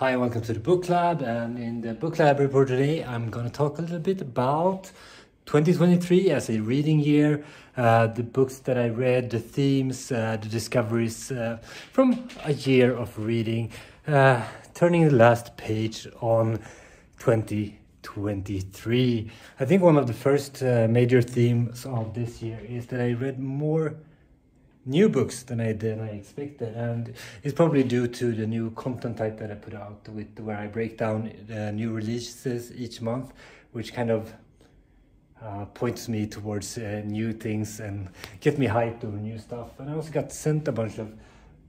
Hi, welcome to the Book Lab, and in the BookLab Report today I'm going to talk a little bit about 2023 as a reading year, the books that I read, the themes, the discoveries from a year of reading, turning the last page on 2023. I think one of the first major themes of this year is that I read more new books than I expected, and it's probably due to the new content type that I put out, with where I break down new releases each month, which kind of points me towards new things and get me hyped over new stuff. And I also got sent a bunch of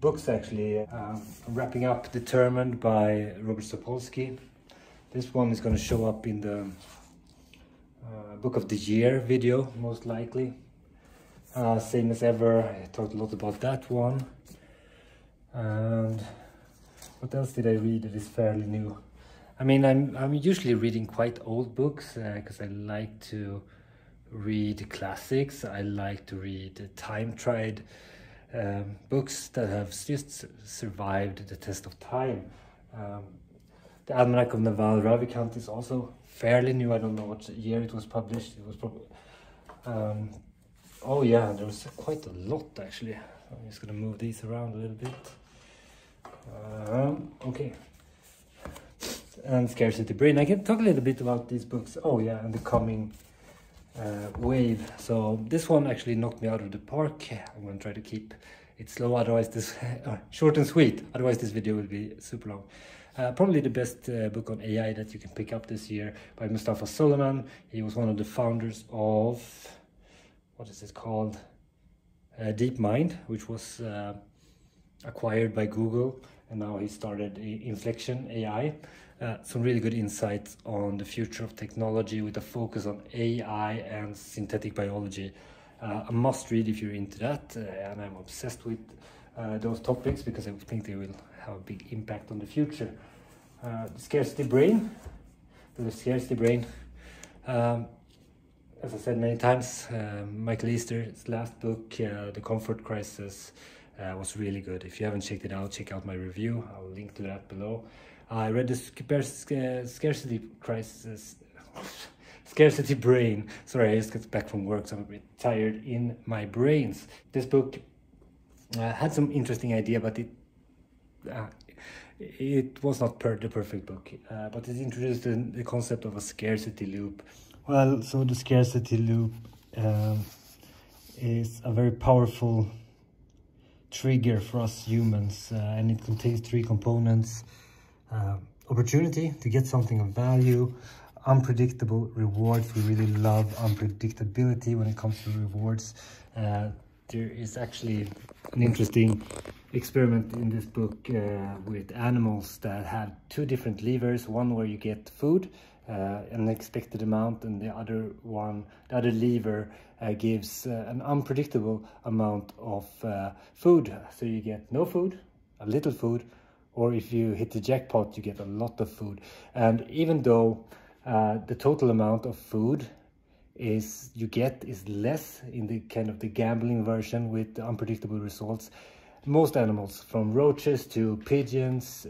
books actually. I'm wrapping up Determined by Robert Sapolsky. This one is going to show up in the Book of the Year video, most likely. Same as ever, I talked a lot about that one. And what else did I read that is fairly new? I mean, I'm usually reading quite old books because I like to read classics. I like to read time-tried books that have just survived the test of time. The Almanac of Naval Ravikant is also fairly new. I don't know what year it was published. It was probably... oh yeah, there was quite a lot actually. I'm just gonna move these around a little bit. Okay. And Scarcity Brain. I can talk a little bit about these books. Oh yeah, and the coming wave. So this one actually knocked me out of the park. I'm gonna try to keep it slow, otherwise this short and sweet. Otherwise this video will be super long. Probably the best book on AI that you can pick up this year, by Mustafa Suleyman. He was one of the founders of, what is it called? DeepMind, which was acquired by Google, and now he started Inflection AI. Some really good insights on the future of technology with a focus on AI and synthetic biology. A must read if you're into that, and I'm obsessed with those topics because I think they will have a big impact on the future. The Scarcity Brain. As I said many times, Michael Easter's last book, The Comfort Crisis, was really good. If you haven't checked it out, check out my review. I'll link to that below. I read the Scarcity Brain. Sorry, I just got back from work, so I'm a bit tired in my brains. This book had some interesting idea, but it was not the perfect book. But it introduced the concept of a scarcity loop. Well, so the scarcity loop is a very powerful trigger for us humans, and it contains three components: opportunity to get something of value, unpredictable rewards. We really love unpredictability when it comes to rewards. There is actually an interesting experiment in this book with animals that have two different levers. One where you get food, an expected amount, and the other lever gives an unpredictable amount of food. So you get no food, a little food, or if you hit the jackpot you get a lot of food. And even though the total amount of food is less in the kind of the gambling version with the unpredictable results, most animals, from roaches to pigeons,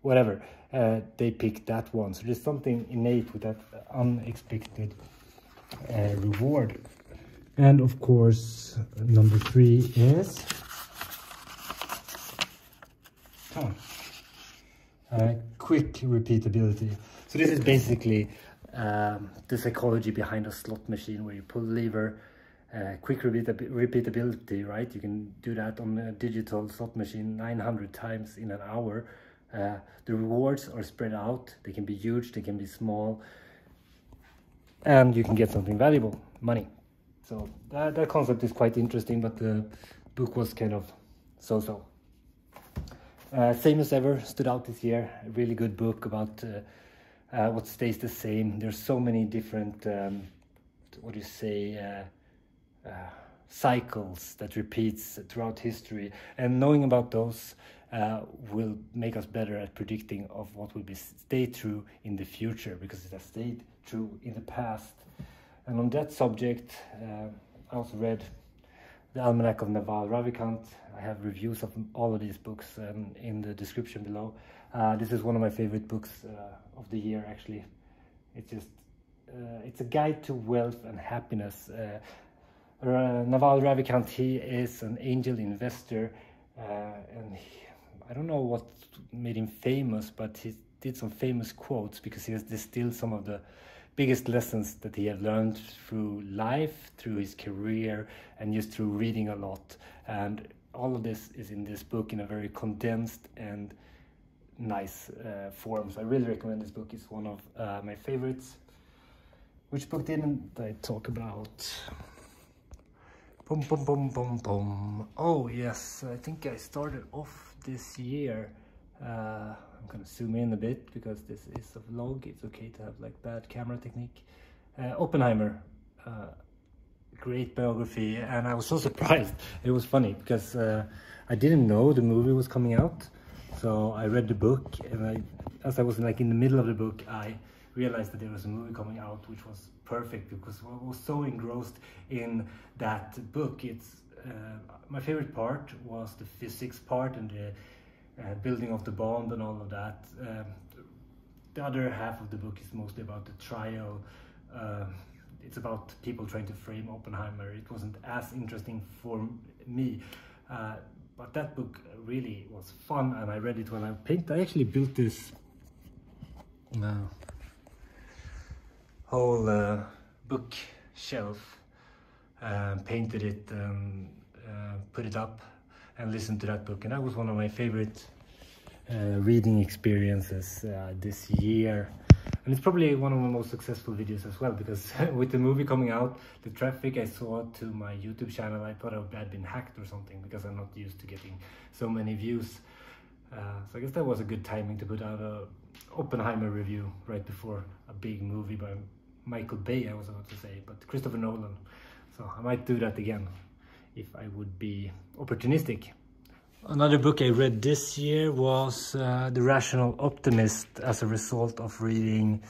whatever, they pick that one. So there's something innate with that unexpected reward. And of course, number 3 is quick repeatability. So this is basically the psychology behind a slot machine, where you pull the lever. Quick repeatability, right? You can do that on a digital slot machine 900 times in an hour. The rewards are spread out. They can be huge, they can be small, and you can get something valuable, money. So that concept is quite interesting, but the book was kind of so-so. Same as ever stood out this year. A really good book about what stays the same. There's so many different cycles that repeats throughout history, and knowing about those will make us better at predicting of what will stay true in the future, because it has stayed true in the past. And on that subject, I also read the Almanac of Naval Ravikant. I have reviews of all of these books in the description below. This is one of my favorite books of the year, actually. It's just, it's a guide to wealth and happiness. Naval Ravikant, he is an angel investor, and I don't know what made him famous, but he did some famous quotes because he has distilled some of the biggest lessons that he had learned through life, through his career, and just through reading a lot. And all of this is in this book in a very condensed and nice form. So I really recommend this book. It's one of my favorites. Which book didn't I talk about? Boom, boom, boom, boom, boom. Oh yes, I think I started off this year. I'm gonna zoom in a bit because this is a vlog. It's okay to have like bad camera technique. Oppenheimer, great biography, and I was so surprised. It was funny because I didn't know the movie was coming out, so I read the book, and as I was like in the middle of the book, I realized that there was a movie coming out, which was perfect because I was so engrossed in that book. It's my favorite part was the physics part and the building of the bomb and all of that. The other half of the book is mostly about the trial. It's about people trying to frame Oppenheimer. It wasn't as interesting for me, but that book really was fun, and I read it when I painted. I actually built this whole bookshelf, painted it, put it up, and listened to that book, and that was one of my favorite reading experiences this year. And it's probably one of my most successful videos as well, because with the movie coming out, the traffic I saw to my YouTube channel, I thought I had been hacked or something, because I'm not used to getting so many views. So I guess that was a good timing to put out a Oppenheimer review right before a big movie by Michael Bay, I was about to say, but Christopher Nolan. So I might do that again if I would be opportunistic. Another book I read this year was The Rational Optimist, as a result of reading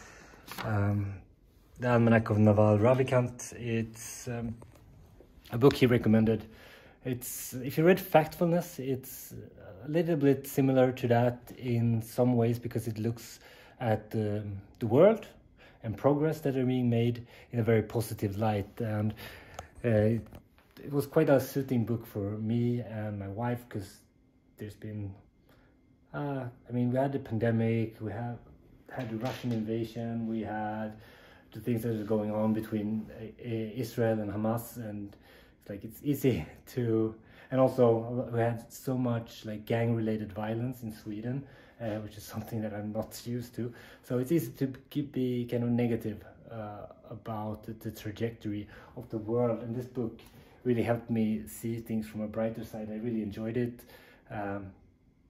the Almanac of Naval Ravikant. It's a book he recommended. It's, if you read Factfulness, it's a little bit similar to that in some ways, because it looks at the world and progress that are being made in a very positive light. And it was quite a soothing book for me and my wife, because there's been, I mean, we had the pandemic, we had the Russian invasion, we had the things that are going on between Israel and Hamas, and it's like it's easy to, and also we had so much like gang-related violence in Sweden, which is something that I'm not used to. So it's easy to be kind of negative about the trajectory of the world, and this book really helped me see things from a brighter side. I really enjoyed it.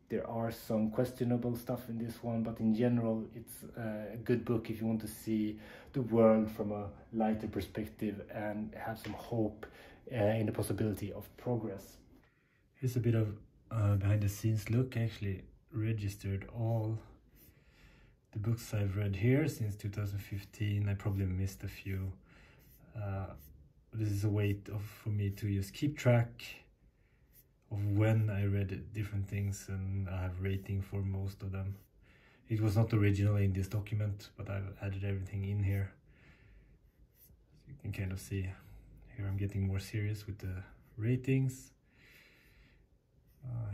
There are some questionable stuff in this one, but in general it's a good book if you want to see the world from a lighter perspective and have some hope in the possibility of progress. Here's a bit of behind the scenes look. I actually registered all the books I've read here since 2015. I probably missed a few. This is a way for me to just keep track of when I read different things, and I have rating for most of them. It was not originally in this document, but I've added everything in here. So you can kind of see here I'm getting more serious with the ratings.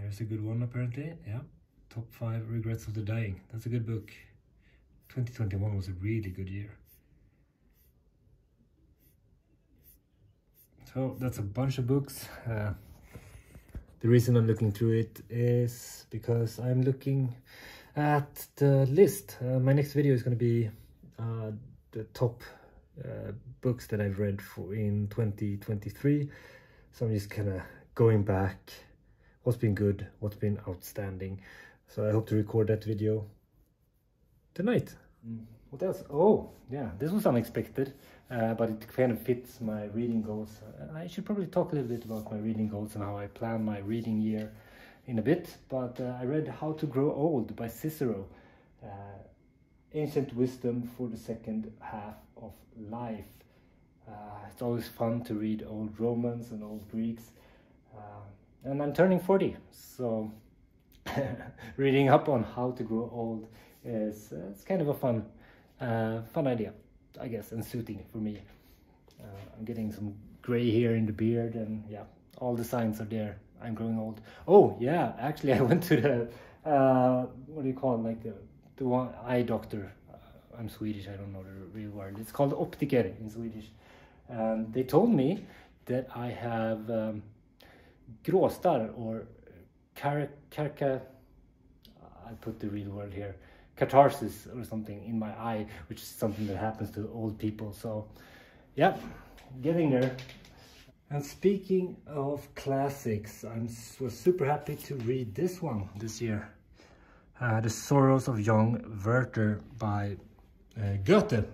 Here's a good one apparently, yeah. Top 5 Regrets of the Dying. That's a good book. 2021 was a really good year. So that's a bunch of books. The reason I'm looking through it is because I'm looking at the list. My next video is going to be the top books that I've read in 2023. So I'm just kind of going back, what's been good, what's been outstanding. So I hope to record that video tonight. What else? Oh, yeah, this was unexpected, but it kind of fits my reading goals. I should probably talk a little bit about my reading goals and how I plan my reading year in a bit, but I read How to Grow Old by Cicero, ancient wisdom for the second half of life. It's always fun to read old Romans and old Greeks, and I'm turning 40, so reading up on how to grow old is it's kind of a fun idea, I guess, and suiting for me. I'm getting some gray hair in the beard, and yeah, all the signs are there. I'm growing old. Oh yeah, actually I went to the what do you call it, like the one eye doctor. I'm Swedish, I don't know the real word. It's called optiker in Swedish. And they told me that I have gråstarr, or I put the real word here, catharsis or something in my eye, which is something that happens to old people. So yeah, getting there. And speaking of classics, was super happy to read this one this year. The Sorrows of Young Verter by Goethe.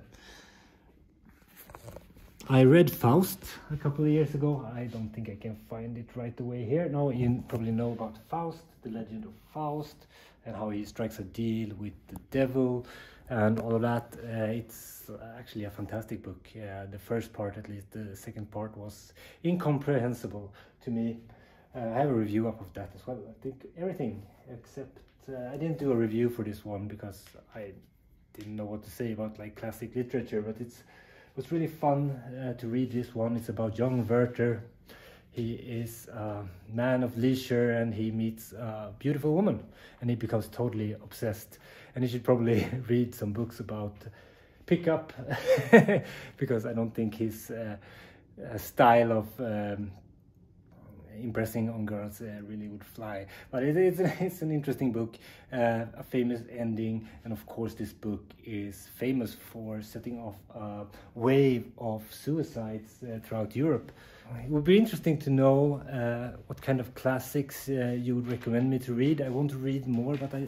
I read Faust a couple of years ago. I don't think I can find it right away here. No, you probably know about Faust, the legend of Faust, and how he strikes a deal with the devil and all of that. It's actually a fantastic book. The first part, at least. The second part was incomprehensible to me. I have a review up of that as well. I think everything except I didn't do a review for this one because I didn't know what to say about like classic literature, but it was really fun to read this one. It's about young Verter. He is a man of leisure, and he meets a beautiful woman, and he becomes totally obsessed. And you should probably read some books about pickup because I don't think his style of impressing on girls really would fly. But it's an interesting book, a famous ending, and of course this book is famous for setting off a wave of suicides throughout Europe. It would be interesting to know what kind of classics you would recommend me to read. I want to read more, but I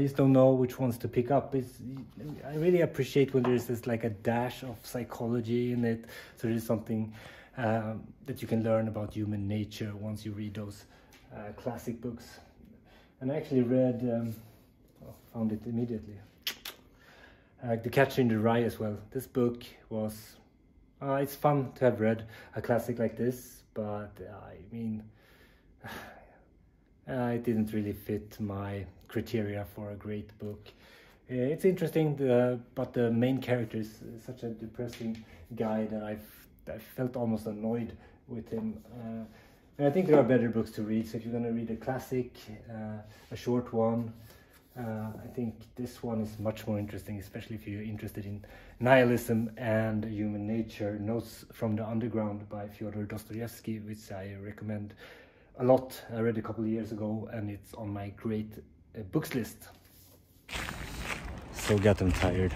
just don't know which ones to pick up. I really appreciate when there's this like a dash of psychology in it, so there's something that you can learn about human nature once you read those classic books. And I actually read, found it immediately, The Catcher in the Rye as well. This book was, it's fun to have read a classic like this, but I mean, it didn't really fit my criteria for a great book. It's interesting, but the main character is such a depressing guy that I felt almost annoyed with him. And I think there are better books to read, so if you're going to read a classic, a short one, I think this one is much more interesting, especially if you're interested in nihilism and human nature. Notes from the Underground by Fyodor Dostoevsky, which I recommend a lot. I read a couple of years ago, and it's on my great books list. So goddamn tired.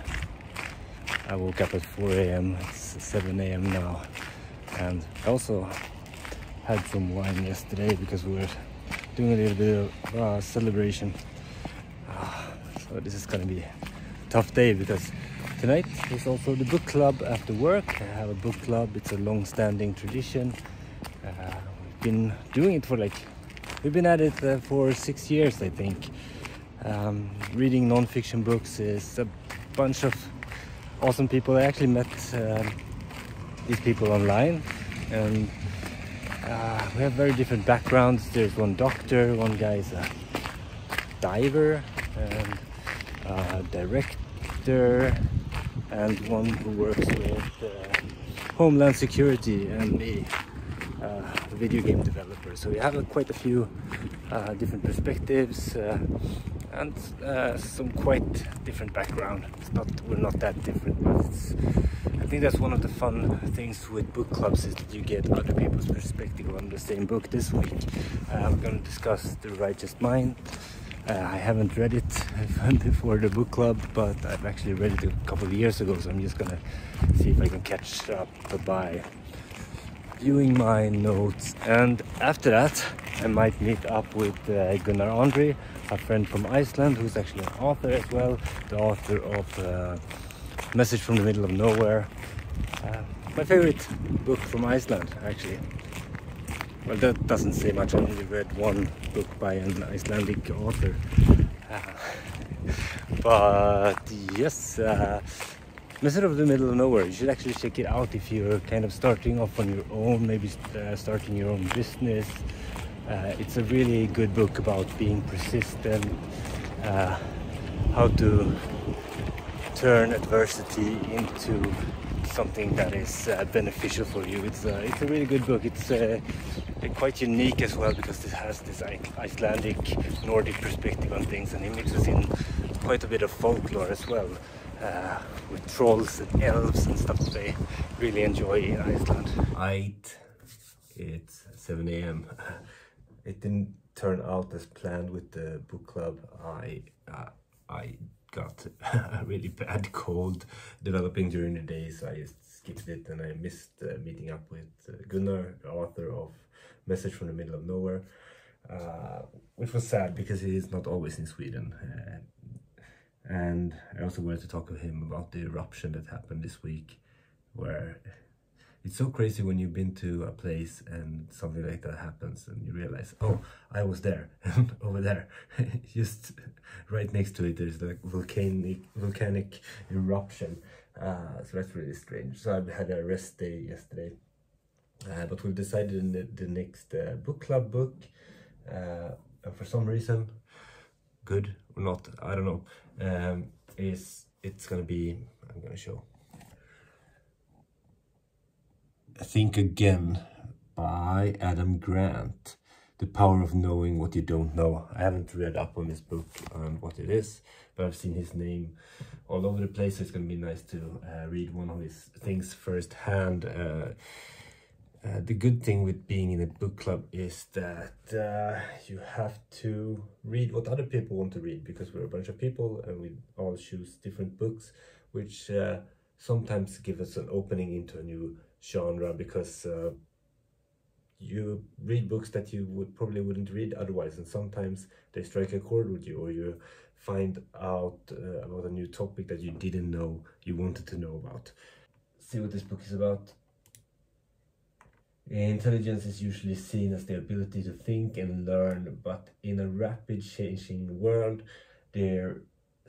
I woke up at 4 a.m. It's 7 a.m. now, and I also had some wine yesterday because we were doing a little bit of celebration. So this is gonna be a tough day because tonight is also the book club after work. I have a book club. It's a long-standing tradition. We've been doing it for we've been at it for 6 years, I think. Reading non-fiction books is a bunch of awesome people. I actually met these people online, and we have very different backgrounds. There's one doctor, one guy is a diver, and a director, and one who works with Homeland Security, and me, a video game developer. So we have quite a few different perspectives and some quite different background. We're not that different, but I think that's one of the fun things with book clubs, is that you get other people's perspective on the same book. This week we're going to discuss The Righteous Mind. I haven't read it before the book club, but I've actually read it a couple of years ago, so I'm just gonna see if I can catch up by viewing my notes. And after that I might meet up with Gunnar Andri, a friend from Iceland, who's actually an author as well, the author of Message from the Middle of Nowhere, my favorite book from Iceland, actually. Well, that doesn't say much. I only read one book by an Icelandic author. But yes, Message of the Middle of Nowhere, you should actually check it out if you're kind of starting off on your own, maybe starting your own business. It's a really good book about being persistent, how to turn adversity into something that is beneficial for you. It's a really good book. It's quite unique as well because it has this Icelandic, Nordic perspective on things, and he mixes in quite a bit of folklore as well, with trolls and elves and stuff they really enjoy in Iceland. It's 7 a.m. It didn't turn out as planned with the book club. I got a really bad cold developing during the day, so I just skipped it, and I missed meeting up with Gunnar, author of Message from the Middle of Nowhere, which was sad because he is not always in Sweden. And I also wanted to talk to him about the eruption that happened this week, where it's so crazy when you've been to a place and something like that happens and you realize, oh, I was there, and over there, just right next to it, there's like volcanic eruption. So that's really strange. So I had a rest day yesterday, but we've decided in the next book club book, and for some reason, good or not, I don't know, it's gonna be, I'm gonna show, Think Again by Adam Grant. The Power of Knowing What You Don't Know. I haven't read up on this book and what it is, but I've seen his name all over the place, so it's going to be nice to read one of his things firsthand. The good thing with being in a book club is that you have to read what other people want to read, because we're a bunch of people and we all choose different books, which sometimes give us an opening into a new genre, because you read books that you probably wouldn't read otherwise, and sometimes they strike a chord with you, or you find out about a new topic that you didn't know you wanted to know about. See what this book is about. Intelligence is usually seen as the ability to think and learn, but in a rapid changing world, there's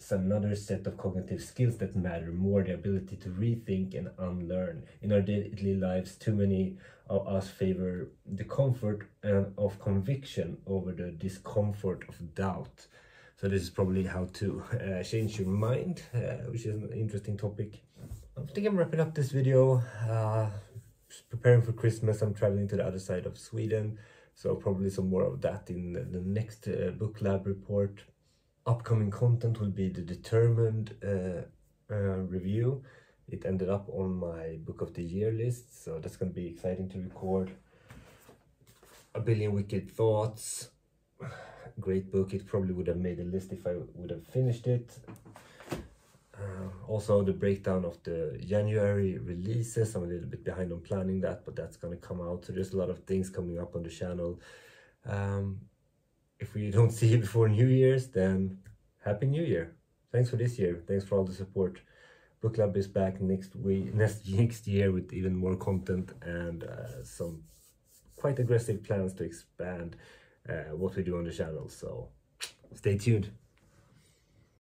another set of cognitive skills that matter more: the ability to rethink and unlearn. In our daily lives, too many of us favor the comfort of conviction over the discomfort of doubt. So this is probably how to change your mind, which is an interesting topic. I think I'm wrapping up this video. Preparing for Christmas. I'm traveling to the other side of Sweden, so probably some more of that in the next BookLab report. Upcoming content will be the Determined review. It ended up on my Book of the Year list, so that's going to be exciting to record. A Billion Wicked Thoughts, great book. It probably would have made a list if I would have finished it. Also the breakdown of the January releases. I'm a little bit behind on planning that, but that's going to come out, so there's a lot of things coming up on the channel. If we don't see you before New Year's, then Happy New Year. Thanks for this year. Thanks for all the support. BookLab is back next year with even more content and some quite aggressive plans to expand what we do on the channel. So stay tuned.